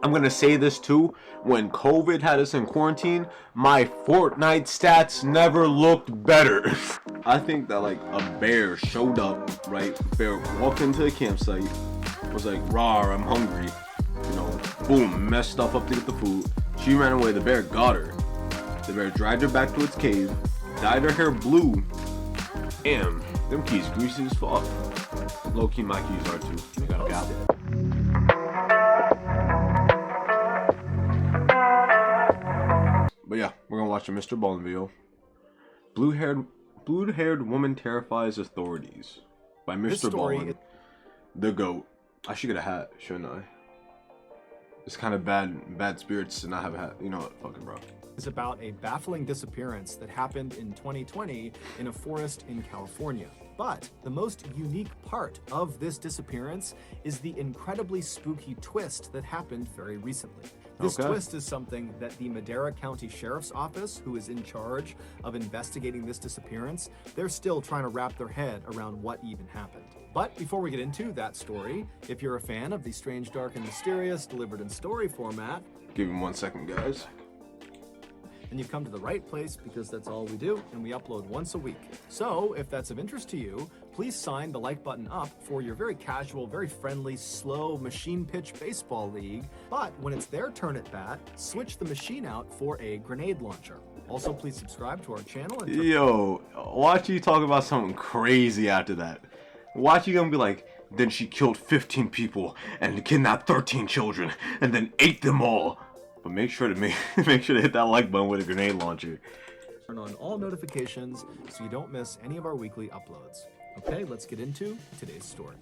I'm gonna say this too. When COVID had us in quarantine, my Fortnite stats never looked better. I think that like a bear showed up, right? Bear walked into the campsite, was like, "Rawr, I'm hungry." You know, boom, messed stuff up to get the food. She ran away. The bear got her. The bear dragged her back to its cave, dyed her hair blue. Damn, them keys greasy as fuck. Low key, my keys are too. They got a gap. But yeah, we're gonna watch a Mr. Ballen video. Blue-haired woman terrifies authorities by Mr. Ballen, the GOAT. I should get a hat, shouldn't I? It's kind of bad spirits to not have a hat. You know what? Fucking bro. Is about a baffling disappearance that happened in 2020 in a forest in California. But the most unique part of this disappearance is the incredibly spooky twist that happened very recently. This twist is something that the Madera County Sheriff's Office, who is in charge of investigating this disappearance, they're still trying to wrap their head around what even happened. But before we get into that story, if you're a fan of the strange, dark, and mysterious delivered in story format, give him 1 second, guys. And you've come to the right place, because that's all we do, and we upload once a week. So if that's of interest to you, please sign the like button up for your very casual, very friendly, slow machine pitch baseball league. But when it's their turn at bat, switch the machine out for a grenade launcher. Also, please subscribe to our channel. And yo, watch you talk about something crazy after that. Watch you gonna be like, then she killed 15 people and kidnapped 13 children and then ate them all. But make sure to make sure to hit that like button with a grenade launcher. Turn on all notifications so you don't miss any of our weekly uploads. Okay, let's get into today's story.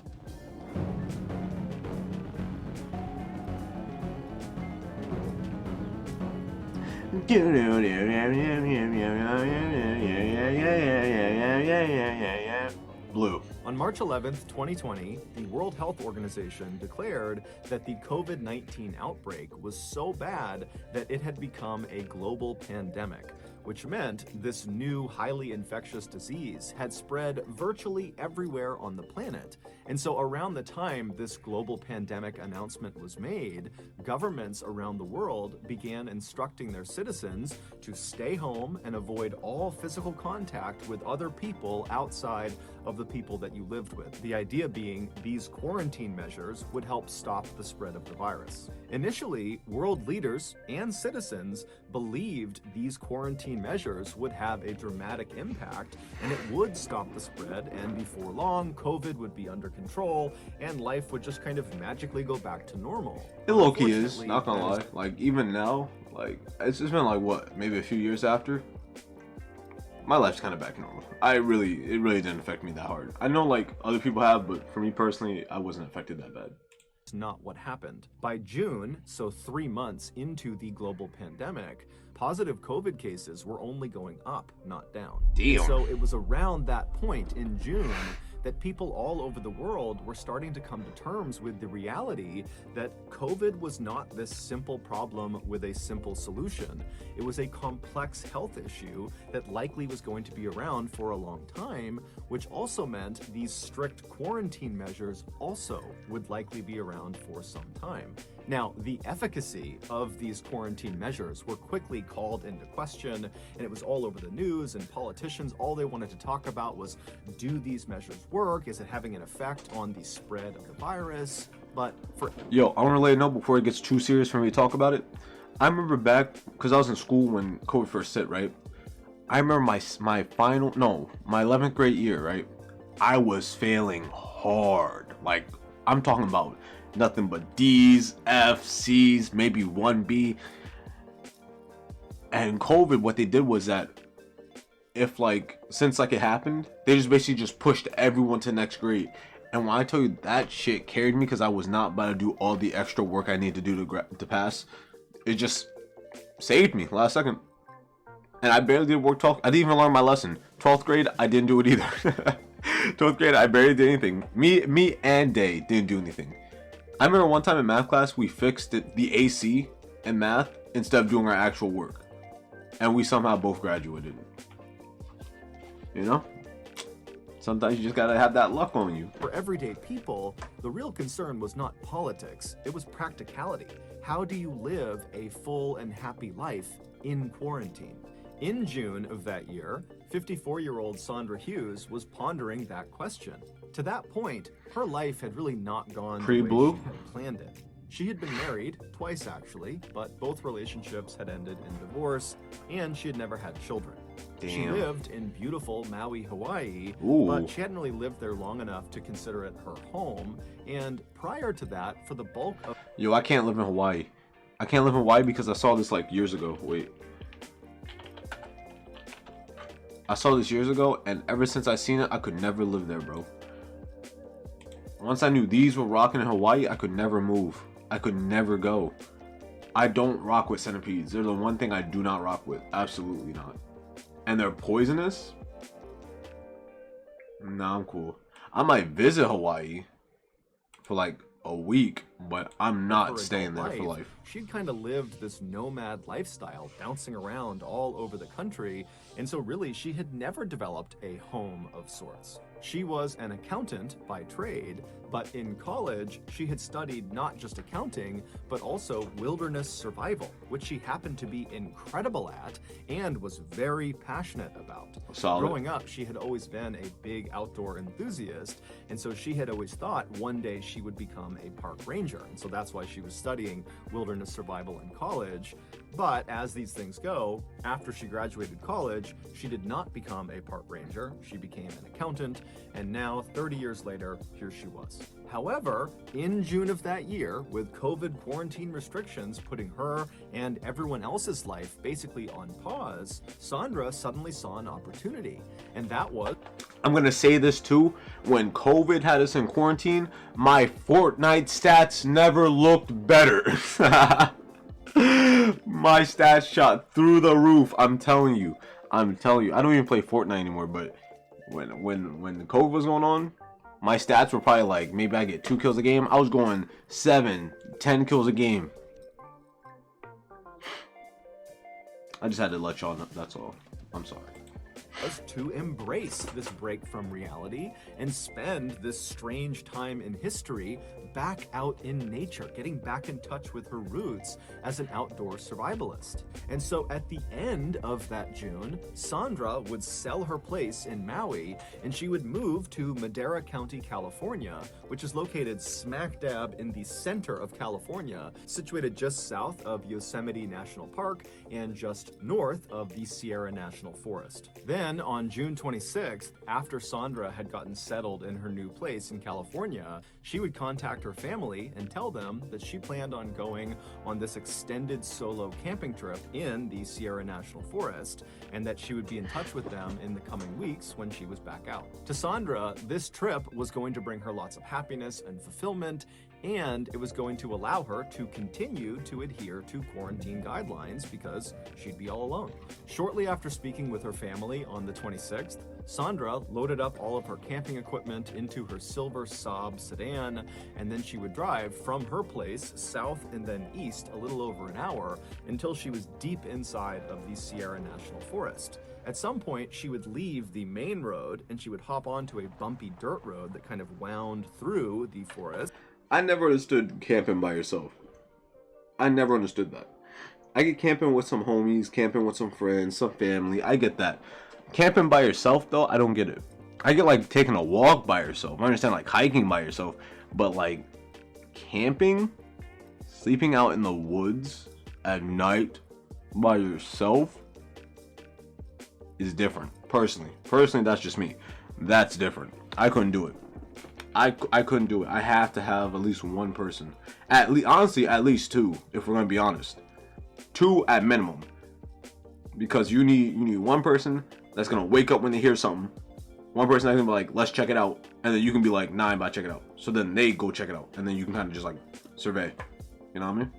Blue. On March 11th, 2020, the World Health Organization declared that the COVID-19 outbreak was so bad that it had become a global pandemic, which meant this new highly infectious disease had spread virtually everywhere on the planet. And so around the time this global pandemic announcement was made, governments around the world began instructing their citizens to stay home and avoid all physical contact with other people outside of the people that you lived with. The idea being these quarantine measures would help stop the spread of the virus. Initially, world leaders and citizens believed these quarantine measures would have a dramatic impact and it would stop the spread, and before long, COVID would be under control and life would just kind of magically go back to normal. It low-key is, not gonna lie. Like, even now, like, it's been like, what, maybe a few years after? My life's kind of back to normal. It really didn't affect me that hard. I know like other people have, but for me personally, I wasn't affected that bad. It's not what happened. By June, so 3 months into the global pandemic, positive COVID cases were only going up, not down. Damn. So it was around that point in June that people all over the world were starting to come to terms with the reality that COVID was not this simple problem with a simple solution. It was a complex health issue that likely was going to be around for a long time, which also meant these strict quarantine measures also would likely be around for some time. Now, the efficacy of these quarantine measures were quickly called into question, and it was all over the news, and politicians, all they wanted to talk about was, do these measures work? Is it having an effect on the spread of the virus? But for... Yo, I want to let you know before it gets too serious for me to talk about it. I remember back, because I was in school when COVID first hit, right? I remember my 11th grade year, right? I was failing hard. Like, I'm talking about nothing but D's, F's, C's, maybe 1B. And COVID, what they did was that since it happened, they just basically just pushed everyone to next grade. And when I tell you that shit carried me, because I was not about to do all the extra work I need to do to pass, it just saved me last second. And I barely did work 12th. I didn't even learn my lesson. 12th grade, I didn't do it either. 12th grade, I barely did anything. Me and Day didn't do anything. I remember one time in math class, we fixed the AC in math instead of doing our actual work. And we somehow both graduated. You know? Sometimes you just gotta have that luck on you. For everyday people, the real concern was not politics, it was practicality. how do you live a full and happy life in quarantine? In June of that year, 54-year-old Sandra Hughes was pondering that question. To that point, her life had really not gone the way Pre-blue? she had planned it. She had been married, twice actually, but both relationships had ended in divorce, and she had never had children. She Damn. lived in beautiful Maui, Hawaii, Ooh. but she hadn't really lived there long enough to consider it her home, and prior to that, for the bulk of Yo, I can't live in Hawaii. I can't live in Hawaii because I saw this like years ago. Wait. I saw this years ago, and ever since I seen it, I could never live there, bro. Once I knew these were rocking in Hawaii, I could never move. I could never go. I don't rock with centipedes. They're the one thing I do not rock with. Absolutely not. And they're poisonous? Nah, I'm cool. I might visit Hawaii for like a week, but I'm not her staying adult there for life. She'd kind of lived this nomad lifestyle, bouncing around all over the country, and so really she had never developed a home of sorts. She was an accountant by trade, but in college she had studied not just accounting, but also wilderness survival, which she happened to be incredible at and was very passionate about. Solid. Growing up, she had always been a big outdoor enthusiast, and so she had always thought one day she would become a park ranger, and so that's why she was studying wilderness survival in college. But as these things go, after she graduated college, she did not become a park ranger. She became an accountant, and now, 30 years later, here she was. However, in June of that year, with COVID quarantine restrictions putting her and everyone else's life basically on pause, Sandra suddenly saw an opportunity, and that was... I'm gonna say this too. When COVID had us in quarantine, my Fortnite stats never looked better. My stats shot through the roof. I'm telling you. I don't even play Fortnite anymore. But when the COVID was going on, my stats were probably like maybe I get 2 kills a game. I was going 7, 10 kills a game. I just had to let y'all know. That's all. I'm sorry. Was to embrace this break from reality and spend this strange time in history back out in nature, getting back in touch with her roots as an outdoor survivalist. And so at the end of that June, Sandra would sell her place in Maui and she would move to Madera County, California, which is located smack dab in the center of California, situated just south of Yosemite National Park and just north of the Sierra National Forest. Then on June 26th, after Sandra had gotten settled in her new place in California, she would contact her family and tell them that she planned on going on this extended solo camping trip in the Sierra National Forest and that she would be in touch with them in the coming weeks when she was back out. To Sandra, this trip was going to bring her lots of happiness and fulfillment, and it was going to allow her to continue to adhere to quarantine guidelines because she'd be all alone. Shortly after speaking with her family on the 26th, Sandra loaded up all of her camping equipment into her silver Saab sedan, and then she would drive from her place south and then east a little over an hour until she was deep inside of the Sierra National Forest. At some point, she would leave the main road and she would hop onto a bumpy dirt road that kind of wound through the forest. I never understood camping by yourself. I never understood that. I get camping with some homies, camping with some friends, some family. I get that. Camping by yourself, though, I don't get it. I get like taking a walk by yourself. I understand like hiking by yourself. But like camping, sleeping out in the woods at night by yourself is different. Personally, that's just me. That's different. I couldn't do it. I couldn't do it. I have to have at least one person. Honestly, at least 2, if we're gonna be honest. 2 at minimum. Because you need one person that's gonna wake up when they hear something. One person that's gonna be like, let's check it out. And then you can be like, nah, I'm about to check it out. So then they go check it out. And then you can kind of just like survey. You know what I mean?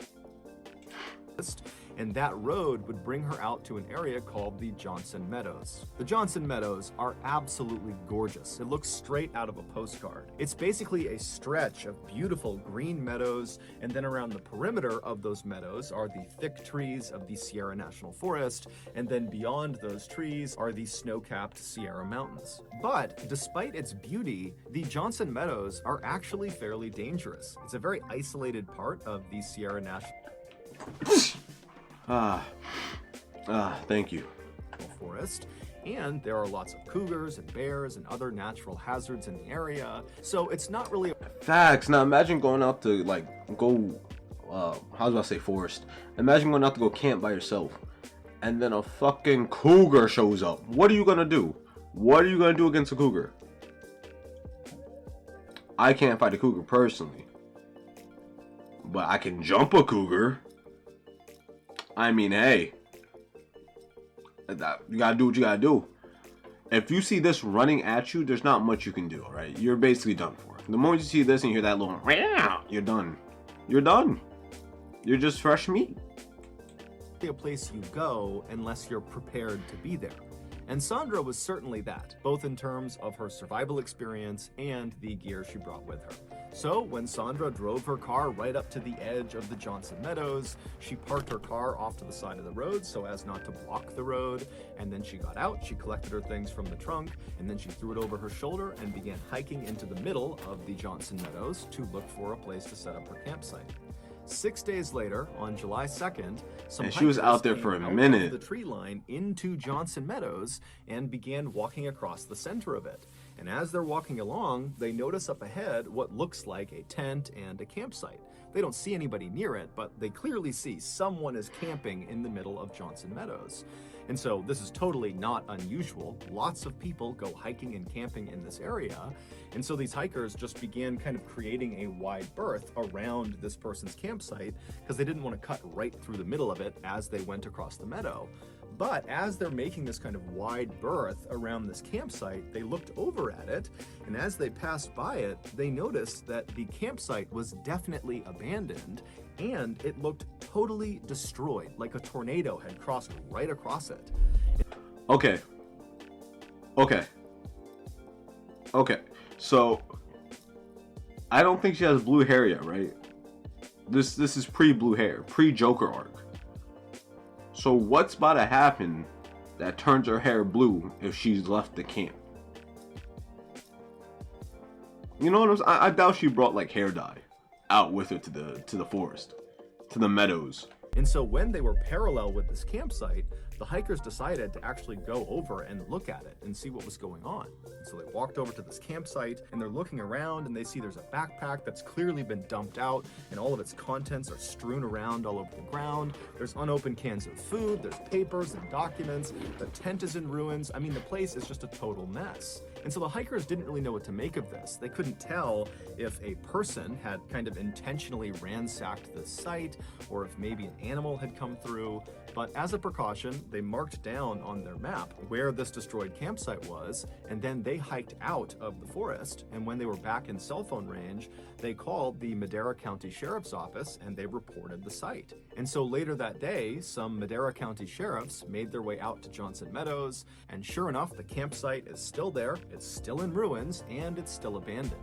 And that road would bring her out to an area called the Johnson Meadows. The Johnson Meadows are absolutely gorgeous. It looks straight out of a postcard. It's basically a stretch of beautiful green meadows, and then around the perimeter of those meadows are the thick trees of the Sierra National Forest, and then beyond those trees are the snow-capped Sierra Mountains. But despite its beauty, the Johnson Meadows are actually fairly dangerous. It's a very isolated part of the Sierra National. Thank you. Forest, and there are lots of cougars and bears and other natural hazards in the area, so it's not really Facts. Now imagine going out to like go, how was I say forest? Imagine going out to go camp by yourself, and then a fucking cougar shows up. What are you gonna do? What are you gonna do against a cougar? I can't fight a cougar personally, but I can jump a cougar. I mean, hey, you gotta do what you gotta do. If you see this running at you, there's not much you can do, right? You're basically done for. The moment you see this and you hear that little, you're done. You're done. You're just fresh meat. a place you go unless you're prepared to be there. And Sandra was certainly that, both in terms of her survival experience and the gear she brought with her. So when Sandra drove her car right up to the edge of the Johnson Meadows, she parked her car off to the side of the road so as not to block the road, and then she got out, she collected her things from the trunk, and then she threw it over her shoulder and began hiking into the middle of the Johnson Meadows to look for a place to set up her campsite. 6 days later, on July 2nd, some And she was out there hikers for a came out minute. of the tree line into Johnson Meadows and began walking across the center of it. And as they're walking along, they notice up ahead what looks like a tent and a campsite. They don't see anybody near it, but they clearly see someone is camping in the middle of Johnson Meadows. And so this is totally not unusual. Lots of people go hiking and camping in this area. And so these hikers just began kind of creating a wide berth around this person's campsite because they didn't want to cut right through the middle of it as they went across the meadow. But as they're making this kind of wide berth around this campsite, they looked over at it, and as they passed by it, they noticed that the campsite was definitely abandoned, and it looked totally destroyed, like a tornado had crossed right across it. Okay. So I don't think she has blue hair yet, right? This is pre-blue hair, pre-Joker arc. So what's about to happen that turns her hair blue if she's left the camp? You know what I'm saying? I doubt she brought like hair dye out with her to the forest, to the meadows. And so when they were parallel with this campsite, the hikers decided to actually go over and look at it and see what was going on. And so they walked over to this campsite and they're looking around and they see there's a backpack that's clearly been dumped out and all of its contents are strewn around all over the ground. There's unopened cans of food, there's papers and documents, the tent is in ruins. I mean, the place is just a total mess. And so the hikers didn't really know what to make of this. They couldn't tell if a person had kind of intentionally ransacked the site or if maybe an animal had come through. But as a precaution, they marked down on their map where this destroyed campsite was, and then they hiked out of the forest. And when they were back in cell phone range, they called the Madera County Sheriff's Office and they reported the site. And so later that day, some Madera County sheriffs made their way out to Johnson Meadows, and sure enough, the campsite is still there, it's still in ruins, and it's still abandoned.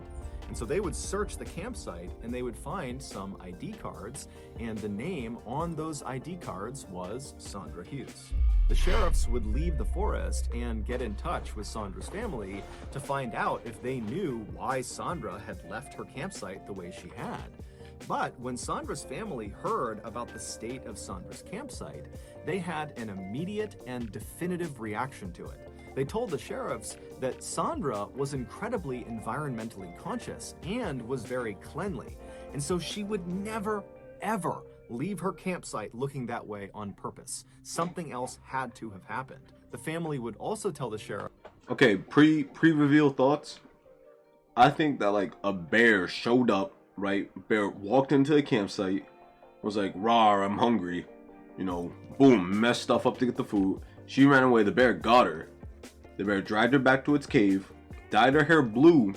And so they would search the campsite and they would find some ID cards, and the name on those ID cards was Sandra Hughes. The sheriffs would leave the forest and get in touch with Sandra's family to find out if they knew why Sandra had left her campsite the way she had. But when Sandra's family heard about the state of Sandra's campsite, they had an immediate and definitive reaction to it. They told the sheriffs that Sandra was incredibly environmentally conscious and was very cleanly, and so she would never, ever leave her campsite looking that way on purpose. Something else had to have happened. The family would also tell the sheriff. Okay, pre-reveal thoughts. I think that like a bear showed up, right? Bear walked into the campsite, was like, "Rawr, I'm hungry," you know, boom, messed stuff up to get the food. She ran away. The bear got her. The bear dragged her back to its cave, dyed her hair blue,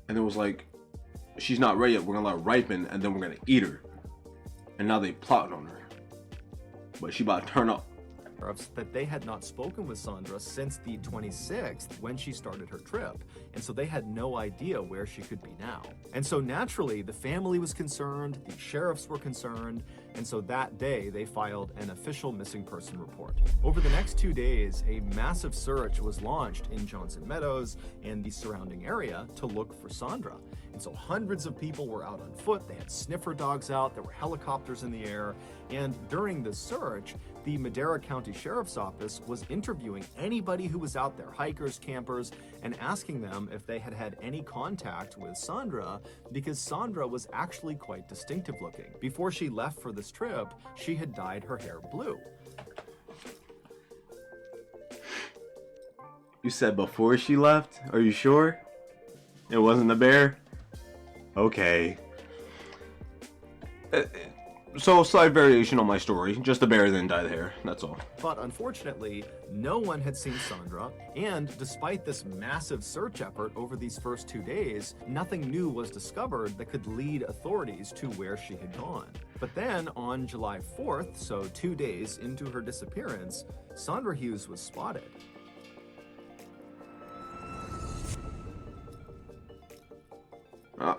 and it was like, she's not ready yet, we're gonna let her ripen, and then we're gonna eat her. And now they plotted on her. But she about to turn up that they had not spoken with Sandra since the 26th when she started her trip, and so they had no idea where she could be now. And so naturally, the family was concerned, the sheriffs were concerned, and so that day they filed an official missing person report. Over the next 2 days, a massive search was launched in Johnson Meadows and the surrounding area to look for Sandra. And so hundreds of people were out on foot, they had sniffer dogs out, there were helicopters in the air, and during the search, the Madera County Sheriff's Office was interviewing anybody who was out there, hikers, campers, and asking them if they had had any contact with Sandra, because Sandra was actually quite distinctive looking. Before she left for this trip, she had dyed her hair blue. You said before she left? Are you sure? It wasn't the bear? Okay. So, slight variation on my story. Just the bear didn't dye the hair. That's all. But unfortunately, no one had seen Sandra, and despite this massive search effort over these first 2 days, nothing new was discovered that could lead authorities to where she had gone. But then, on July 4th, so 2 days into her disappearance, Sandra Hughes was spotted.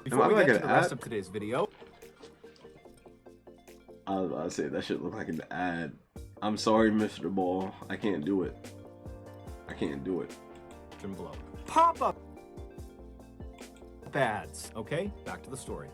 Before we get to the rest of today's video, I was about to say, that shit look like an ad. I'm sorry, Mr. Ball. I can't do it. I can't do it. below. Pop-up ads. Okay, back to the story.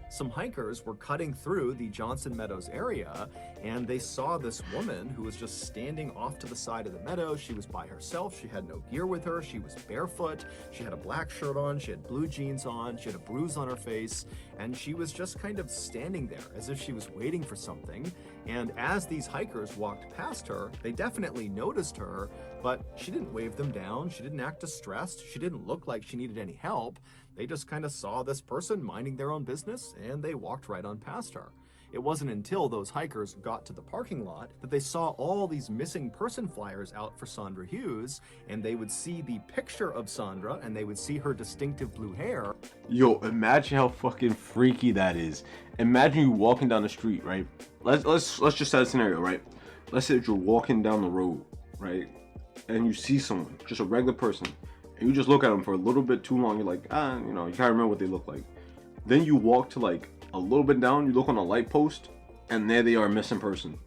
Some hikers were cutting through the Johnson Meadows area, and they saw this woman who was just standing off to the side of the meadow. She was by herself. She had no gear with her. She was barefoot. She had a black shirt on. She had blue jeans on. She had a bruise on her face, and she was just kind of standing there as if she was waiting for something. And as these hikers walked past her, they definitely noticed her, but she didn't wave them down. She didn't act distressed. She didn't look like she needed any help. They just kind of saw this person minding their own business, and they walked right on past her. It wasn't until those hikers got to the parking lot that they saw all these missing person flyers out for Sandra Hughes, and they would see the picture of Sandra, and they would see her distinctive blue hair. Yo, imagine how fucking freaky that is. Imagine you walking down the street, right? Let's just set a scenario, right? Let's say that you're walking down the road, right? And you see someone, just a regular person, and you just look at them for a little bit too long. You're like, you can't remember what they look like. Then you walk to like a little bit down, you look on a light post, and there they are, missing person.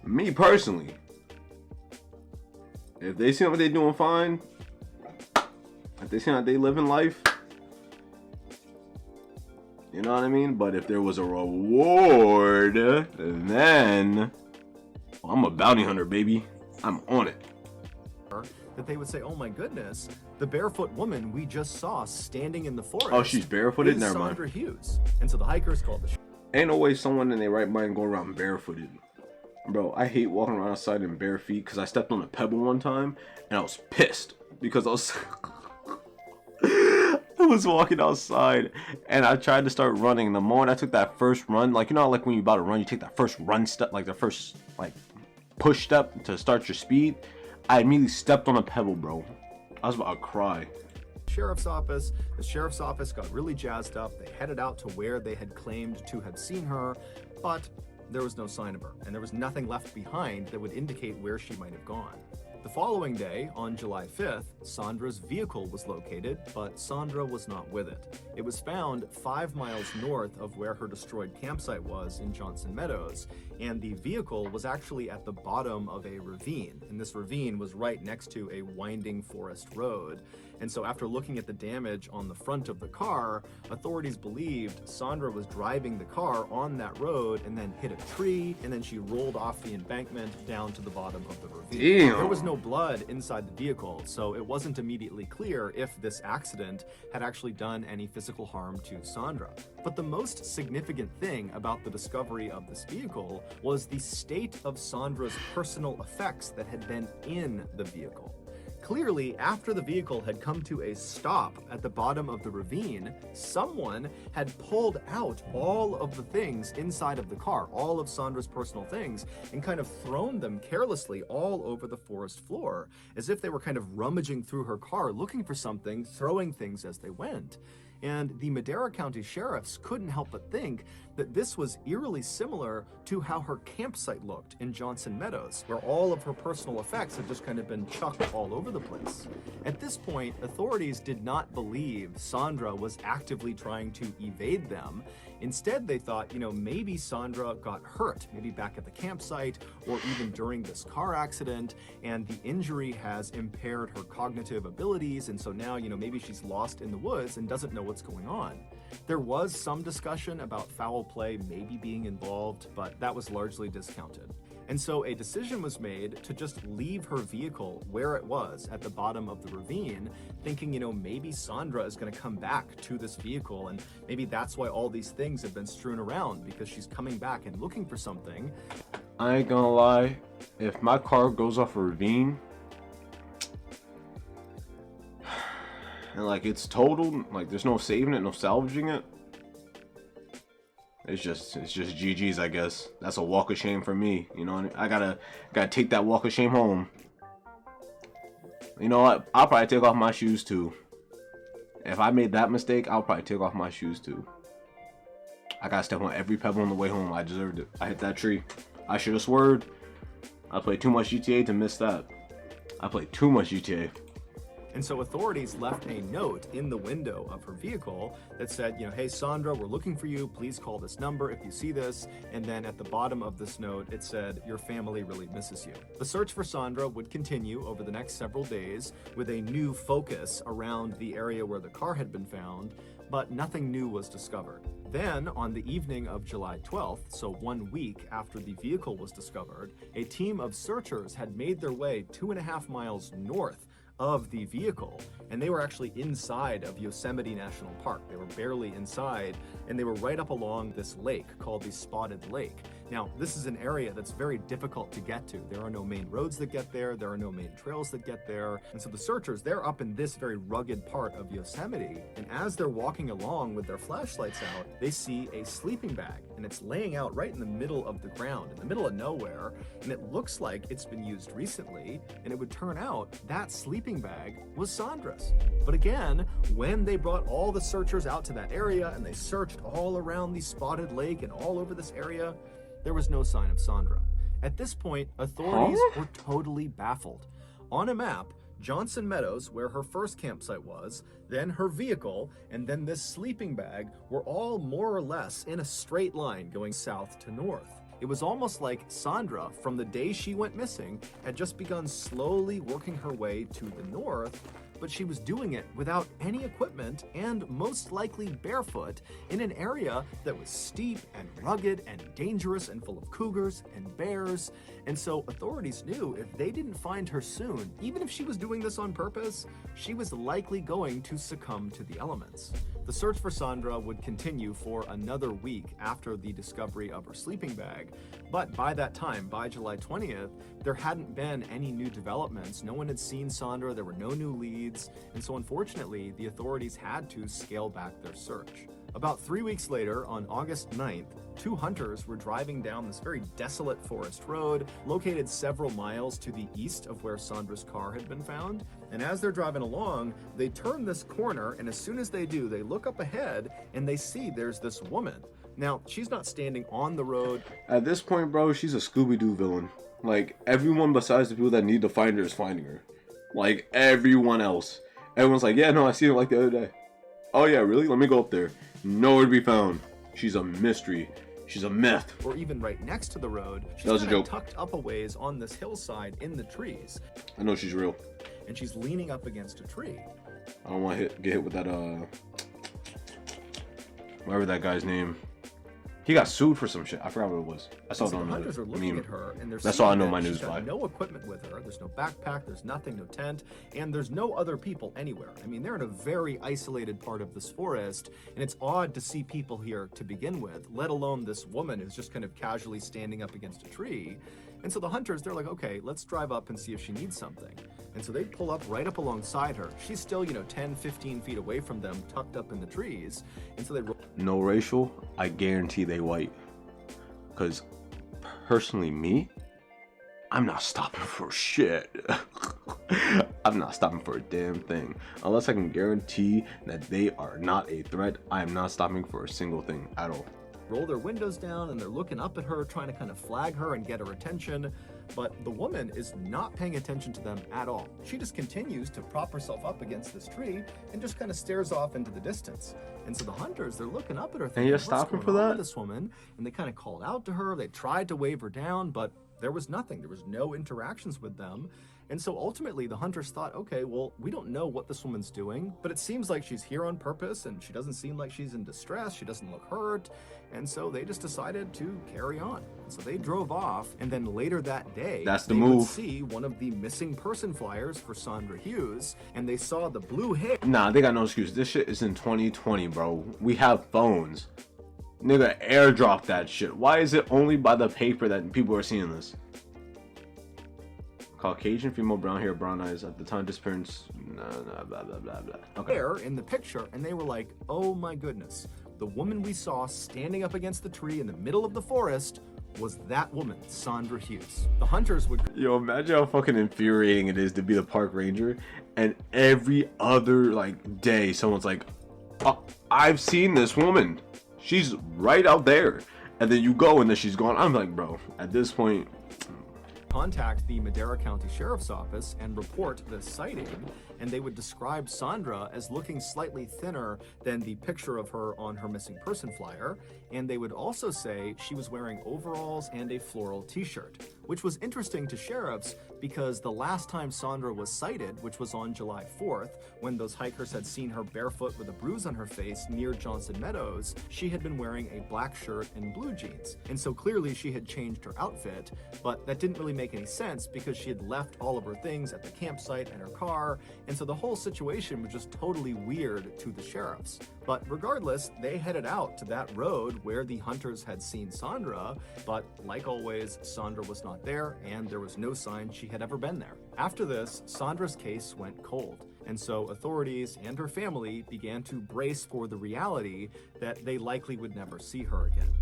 Me personally, if they seem like they're doing fine, if they seem like they living life, you know what I mean? But if there was a reward, then I'm a bounty hunter, baby. I'm on it. That they would say, oh my goodness, the barefoot woman we just saw standing in the forest. Oh, she's barefooted? Never mind. Sandra Hughes. And so the hikers called the Ain't no way someone in their right mind going around barefooted. Bro, I hate walking around outside in bare feet because I stepped on a pebble one time and I was pissed because I was I was walking outside and I tried to start running. And the moment I took that first run, like, you know, like when you're about to run, you take that first run step, like the first like push step to start your speed. I immediately stepped on a pebble, bro. I was about to cry. Sheriff's Office. The Sheriff's Office got really jazzed up. They headed out to where they had claimed to have seen her, but there was no sign of her, and there was nothing left behind that would indicate where she might have gone. The following day, on July 5th, Sandra's vehicle was located, but Sandra was not with it. It was found 5 miles north of where her destroyed campsite was in Johnson Meadows, and the vehicle was actually at the bottom of a ravine, and this ravine was right next to a winding forest road. And so after looking at the damage on the front of the car, authorities believed Sandra was driving the car on that road and then hit a tree, and then she rolled off the embankment down to the bottom of the ravine. Damn. There was no blood inside the vehicle, so it wasn't immediately clear if this accident had actually done any physical harm to Sandra. But the most significant thing about the discovery of this vehicle was the state of Sandra's personal effects that had been in the vehicle. clearly, after the vehicle had come to a stop at the bottom of the ravine, someone had pulled out all of the things inside of the car, all of Sandra's personal things, and kind of thrown them carelessly all over the forest floor, as if they were kind of rummaging through her car looking for something, throwing things as they went. And the Madera County sheriffs couldn't help but think that this was eerily similar to how her campsite looked in Johnson Meadows, where all of her personal effects had just kind of been chucked all over the place. At this point, authorities did not believe Sandra was actively trying to evade them. Instead, they thought, maybe Sandra got hurt, maybe back at the campsite or even during this car accident, and the injury has impaired her cognitive abilities, and so now, maybe she's lost in the woods and doesn't know what's going on. There was some discussion about foul play maybe being involved, but that was largely discounted. And so a decision was made to just leave her vehicle where it was at the bottom of the ravine, thinking, maybe Sandra is going to come back to this vehicle, and maybe that's why all these things have been strewn around, because she's coming back and looking for something. I ain't gonna lie, if my car goes off a ravine and like it's totaled, like there's no saving it, no salvaging it, it's just GG's, I guess. That's a walk of shame for me, I gotta take that walk of shame home. You know what, I'll probably take off my shoes too. If I made that mistake, I'll probably take off my shoes too. I gotta step on every pebble on the way home. I deserved it. I hit that tree. I should have swerved. I played too much GTA to miss that. I played too much GTA. And so authorities left a note in the window of her vehicle that said, hey, Sandra, we're looking for you. Please call this number if you see this. And then at the bottom of this note, it said, your family really misses you. The search for Sandra would continue over the next several days with a new focus around the area where the car had been found, but nothing new was discovered. Then, on the evening of July 12th, so 1 week after the vehicle was discovered, a team of searchers had made their way 2.5 miles north of the vehicle, and they were actually inside of Yosemite National Park. They were barely inside, and they were right up along this lake called the Spotted Lake. Now, this is an area that's very difficult to get to. There are no main roads that get there, there are no main trails that get there, and so the searchers, they're up in this very rugged part of Yosemite, and as they're walking along with their flashlights out, they see a sleeping bag, and it's laying out right in the middle of the ground, in the middle of nowhere, and it looks like it's been used recently, and it would turn out that sleeping bag was Sandra's. But again, when they brought all the searchers out to that area and they searched all around the Spotted Lake and all over this area, there was no sign of Sandra. At this point, authorities were totally baffled. On a map, Johnson Meadows, where her first campsite was, then her vehicle, and then this sleeping bag were all more or less in a straight line going south to north. It was almost like Sandra, from the day she went missing, had just begun slowly working her way to the north, but she was doing it without any equipment and most likely barefoot in an area that was steep and rugged and dangerous and full of cougars and bears. And so authorities knew if they didn't find her soon, even if she was doing this on purpose, she was likely going to succumb to the elements. The search for Sandra would continue for another week after the discovery of her sleeping bag, but by that time, by July 20th, there hadn't been any new developments. No one had seen Sandra, there were no new leads, and so unfortunately, the authorities had to scale back their search. About 3 weeks later, on August 9th, two hunters were driving down this very desolate forest road, located several miles to the east of where Sandra's car had been found. And as they're driving along, they turn this corner, and as soon as they do, they look up ahead and they see there's this woman. Now, she's not standing on the road. At this point, bro, she's a Scooby-Doo villain. Like, everyone besides the people that need to find her is finding her. Like, everyone else. Everyone's like, yeah, no, I seen her like the other day. Oh yeah, really? Let me go up there. Nowhere to be found. She's a mystery. She's a myth. Or even right next to the road. She's that was a joke. Tucked up a ways on this hillside in the trees. I know she's real. And she's leaning up against a tree. I don't want to get hit with that, whatever that guy's name. He got sued for some shit. I forgot what it was. I saw it on the hunters are looking at her, and that's all I know my news by. She's got no equipment with her. There's no backpack. There's nothing, no tent, and there's no other people anywhere. I mean, they're in a very isolated part of this forest, and it's odd to see people here to begin with, let alone this woman who's just kind of casually standing up against a tree. And so the hunters, they're like, okay, let's drive up and see if she needs something. And so they'd pull up right up alongside her. She's still, 10, 15 feet away from them, tucked up in the trees. And so they'd No racial, I guarantee they white. Because personally, me, I'm not stopping for shit. I'm not stopping for a damn thing. Unless I can guarantee that they are not a threat, I am not stopping for a single thing at all. roll their windows down and they're looking up at her, trying to kind of flag her and get her attention. But the woman is not paying attention to them at all. She just continues to prop herself up against this tree and just kind of stares off into the distance. And so the hunters, they're looking up at her thinking, you're what's stopping going for on that? with this woman? And they kind of called out to her. They tried to wave her down, but there was nothing. There was no interactions with them. And so ultimately the hunters thought, okay, well, we don't know what this woman's doing, but it seems like she's here on purpose and she doesn't seem like she's in distress. She doesn't look hurt. And so they just decided to carry on. So they drove off, and then later that day, That's the they move. would see one of the missing person flyers for Sandra Hughes, and they saw the blue hair. Nah, they got no excuse. This shit is in 2020, bro. We have phones. Nigga, airdrop that shit. Why is it only by the paper that people are seeing this? Caucasian female, brown hair, brown eyes. At the time disappearance, blah blah blah blah. Okay. There in the picture, and they were like, oh my goodness, the woman we saw standing up against the tree in the middle of the forest was that woman, Sandra Hughes. The hunters would Yo, imagine how fucking infuriating it is to be the park ranger, and every other day, someone's like, oh, "I've seen this woman. She's right out there," and then you go, and then she's gone. I'm like, bro, at this point. contact the Madera County Sheriff's Office and report the sighting, and they would describe Sandra as looking slightly thinner than the picture of her on her missing person flyer, and they would also say she was wearing overalls and a floral t-shirt, which was interesting to sheriffs because the last time Sandra was sighted, which was on July 4th, when those hikers had seen her barefoot with a bruise on her face near Johnson Meadows, she had been wearing a black shirt and blue jeans. And so clearly she had changed her outfit, but that didn't really make any sense because she had left all of her things at the campsite and her car, and so the whole situation was just totally weird to the sheriffs. But regardless, they headed out to that road where the hunters had seen Sandra, but like always, Sandra was not there, and there was no sign she had ever been there. After this, Sandra's case went cold, and so authorities and her family began to brace for the reality that they likely would never see her again.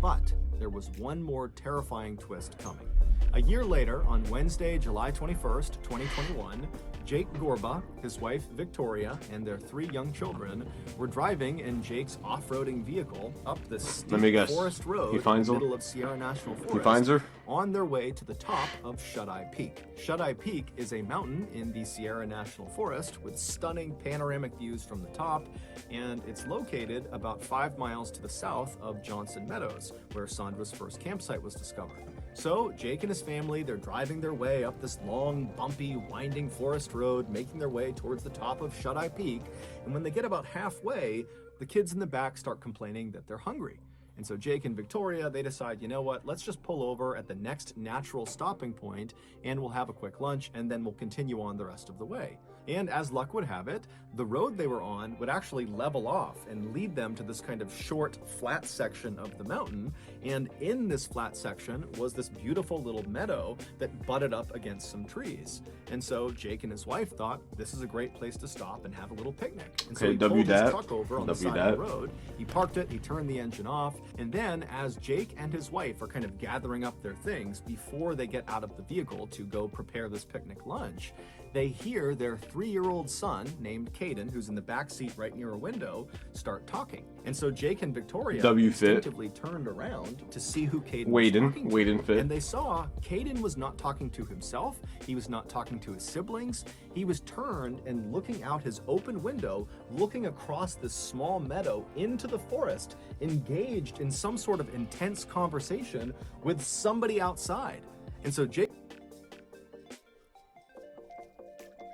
But there was one more terrifying twist coming. A year later, on Wednesday, July 21st, 2021, Jake Gorba, his wife Victoria, and their 3 young children were driving in Jake's off-roading vehicle up the steep forest road in the middle of Sierra National Forest. He finds her on their way to the top of Shut-Eye Peak. Shut-Eye Peak is a mountain in the Sierra National Forest with stunning panoramic views from the top, and it's located about 5 miles to the south of Johnson Meadows, where Sandra's first campsite was discovered. So Jake and his family, they're driving their way up this long, bumpy, winding forest road, making their way towards the top of Shut-Eye Peak, and when they get about halfway, the kids in the back start complaining that they're hungry. And so Jake and Victoria, they decide, you know what, let's just pull over at the next natural stopping point and we'll have a quick lunch and then we'll continue on the rest of the way. And as luck would have it, the road they were on would actually level off and lead them to this kind of short, flat section of the mountain. And in this flat section was this beautiful little meadow that butted up against some trees. And so Jake and his wife thought this is a great place to stop and have a little picnic. And so he pulled his truck over on the side of the road. He parked it, he turned the engine off, and then as Jake and his wife are kind of gathering up their things before they get out of the vehicle to go prepare this picnic lunch, they hear their 3-year-old son, named Caden, who's in the back seat right near a window, start talking. And so Jake and Victoria instinctively turned around to see who Caden was talking to. And they saw Caden was not talking to himself. He was not talking to his siblings. He was turned and looking out his open window, looking across this small meadow into the forest, engaged in some sort of intense conversation with somebody outside. And so Jake...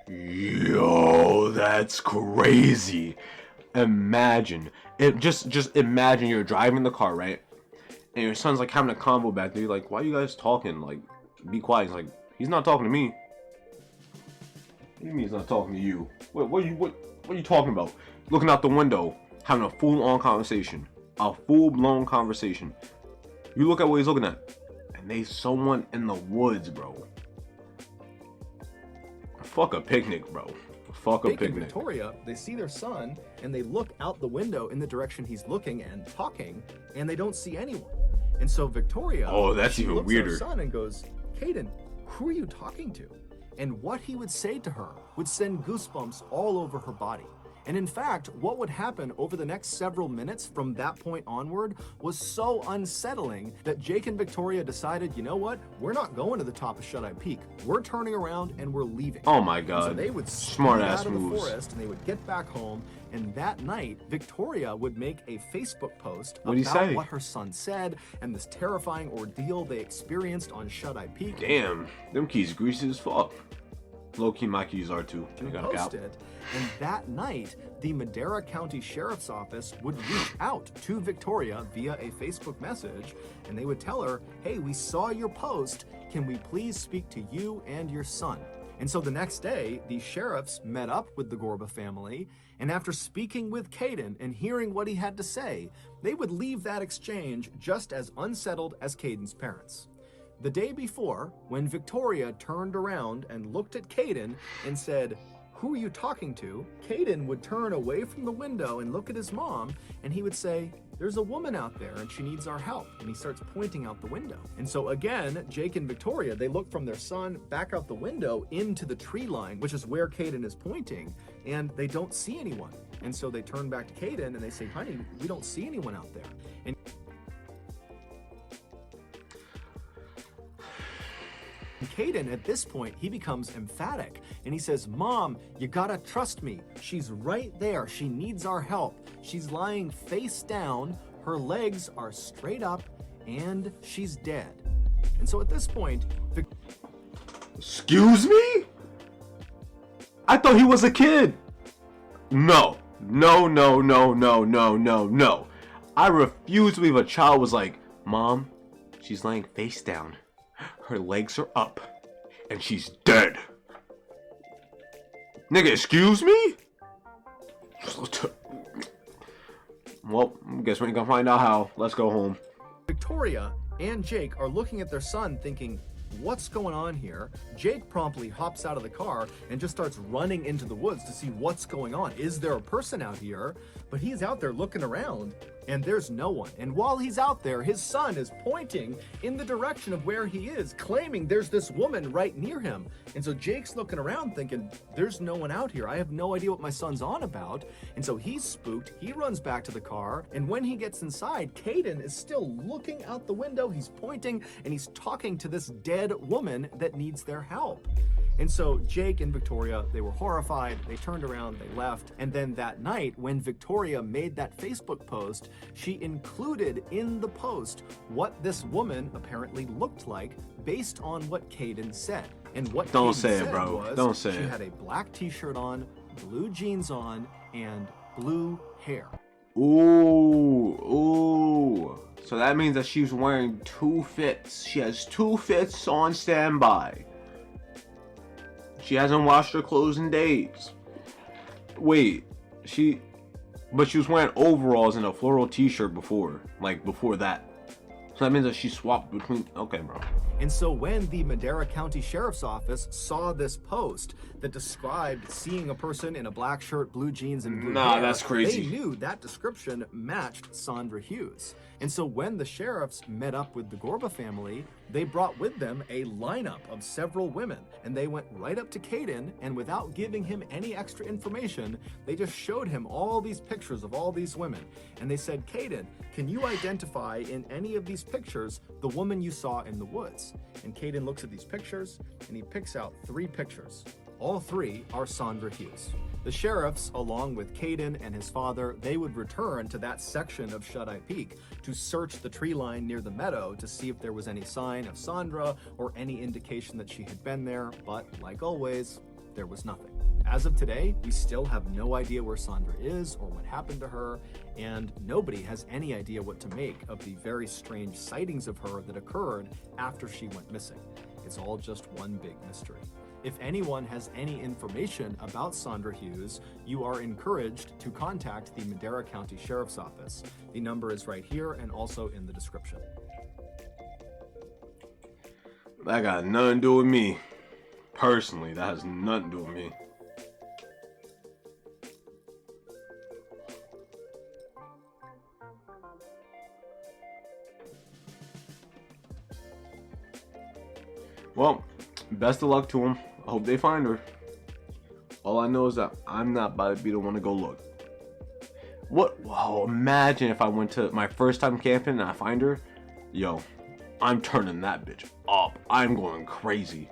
Yo, that's crazy. Imagine it. Just imagine you're driving the car, right? And your son's like having a convo back there. You're like, why are you guys talking? Like, be quiet. He's like, he's not talking to me. What do you mean he's not talking to you? What are you talking about? Looking out the window, having a full-on conversation. A full-blown conversation. You look at what he's looking at. And there's someone in the woods, bro. Fuck a picnic, bro. Fuck a Jake and picnic. Victoria, they see their son and they look out the window in the direction he's looking and talking, and they don't see anyone. And so Victoria, Oh, that's she even looks weirder. at her son and goes, "Caden, who are you talking to?" And what he would say to her would send goosebumps all over her body. And in fact, what would happen over the next several minutes from that point onward was so unsettling that Jake and Victoria decided, you know what? We're not going to the top of Shut-Eye Peak. We're turning around and we're leaving. Oh my And so god. they would Smart speed ass out of the moves. forest and they would get back home. And that night, Victoria would make a Facebook post What'd he about say? what her son said and this terrifying ordeal they experienced on Shut-Eye Peak. Damn, them keys greasy as fuck. Low key, my keys are too. You And gotta cap. post it. And that night, the Madera County Sheriff's Office would reach out to Victoria via a Facebook message, and they would tell her, "Hey, we saw your post. Can we please speak to you and your son?" And so the next day, the sheriffs met up with the Gorba family, and after speaking with Caden and hearing what he had to say, they would leave that exchange just as unsettled as Caden's parents. The day before, when Victoria turned around and looked at Caden and said, "Who are you talking to?" Caden would turn away from the window and look at his mom, and he would say, "There's a woman out there and she needs our help." And he starts pointing out the window. And so again, Jake and Victoria, they look from their son back out the window into the tree line, which is where Caden is pointing, and they don't see anyone. And so they turn back to Caden and they say, "Honey, we don't see anyone out there." And Caden, at this point, he becomes emphatic and he says, "Mom, you gotta trust me. She's right there. She needs our help. She's lying face down, her legs are straight up, and she's dead." And so at this point, Excuse me? I thought he was a kid. No. No, no, no, no, no, no, no. I refuse to believe a child was like, "Mom, she's laying face down. Her legs are up. And she's dead." Nigga, excuse me? Well, guess we ain't gonna find out how. Let's go home. Victoria and Jake are looking at their son thinking, "What's going on here?" Jake promptly hops out of the car and just starts running into the woods to see what's going on. Is there a person out here? But he's out there looking around and there's no one. And while he's out there, his son is pointing in the direction of where he is, claiming there's this woman right near him. And so Jake's looking around thinking, "There's no one out here. I have no idea what my son's on about." And so he's spooked. He runs back to the car. And when he gets inside, Caden is still looking out the window. He's pointing and he's talking to this dead woman that needs their help. And so Jake and Victoria, they were horrified. They turned around, they left. And then that night, when Victoria made that Facebook post, she included in the post what this woman apparently looked like based on what Caden said. And what Don't Caden say it, said bro. was Don't say she it. had a black t-shirt on, blue jeans on, and blue hair. Ooh, ooh. So that means that she's wearing two fits. She has two fits on standby. She hasn't washed her clothes in days. Wait, but she was wearing overalls and a floral t-shirt before, like before that. So that means that she swapped between, okay, bro. And so when the Madera County Sheriff's Office saw this post that described seeing a person in a black shirt, blue jeans, and blue hair, that's crazy. they knew that description matched Sandra Hughes. And so when the sheriffs met up with the Gorba family, they brought with them a lineup of several women. And they went right up to Caden, and without giving him any extra information, they just showed him all these pictures of all these women. And they said, "Caden, can you identify in any of these pictures the woman you saw in the woods?" And Caden looks at these pictures, and he picks out 3 pictures. All 3 are Sandra Hughes. The sheriffs, along with Caden and his father, they would return to that section of Shut-Eye Peak to search the tree line near the meadow to see if there was any sign of Sandra or any indication that she had been there, but like always, there was nothing. As of today, we still have no idea where Sandra is or what happened to her, and nobody has any idea what to make of the very strange sightings of her that occurred after she went missing. It's all just one big mystery. If anyone has any information about Sandra Hughes, you are encouraged to contact the Madera County Sheriff's Office. The number is right here and also in the description. That got nothing to do with me. Personally, that has nothing to do with me. Well, best of luck to them. I hope they find her. All I know is that I'm not about to be the one to go look. What? Wow, imagine if I went to my first time camping and I find her. Yo, I'm turning that bitch up. I'm going crazy.